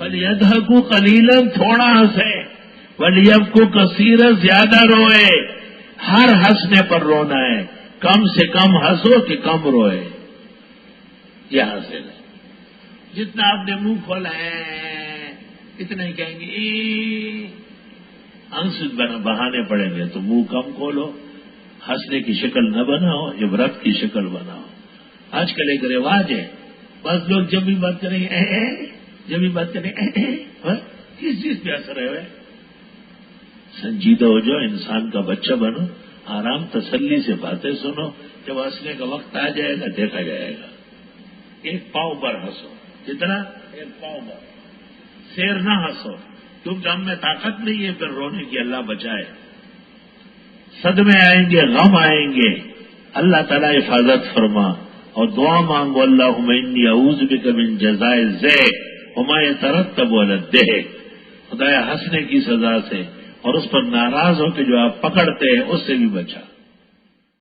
فَلْيَضْحَكُوا قَلِيلًا تھوڑا ہنسے، وَلْيَبْكُوا كَثِيرًا زیادہ روئے. ہر ہنسنے پر رونا ہے، کم سے کم ہنسو کہ کم روئے. یہ حاصل ہے. جتنا آپ نے منہ کھولا ہے اتنا ہی کہیں گے ہنس بہانے پڑیں گے. تو منہ کم کھولو، ہنسنے کی شکل نہ بناؤ، عبرت کی شکل بناؤ. آج کل ایک رواج ہے، بس لوگ جب بھی بات کریں گے جب بھی بات کریں کس چیز پہ اثر ہے؟ سنجیدہ ہو جاؤ، انسان کا بچہ بنو، آرام تسلی سے باتیں سنو. جب ہنسنے کا وقت آ جائے گا دیکھا جائے گا. ایک پاؤں پر ہنسو، کتنا؟ ایک پاؤں پر. شیر نہ ہنسو، کیونکہ ہم میں طاقت نہیں ہے پھر رونے کی. اللہ بچائے. صدمے آئیں گے، غم آئیں گے. اللہ تعالیٰ حفاظت فرما اور دعا مانگو. اللہم انی اعوذ بک من جزاء الضحک وما یترتب علی الضحک. خدایا ہنسنے کی سزا سے اور اس پر ناراض ہو کے جو آپ پکڑتے ہیں اس سے بھی بچا.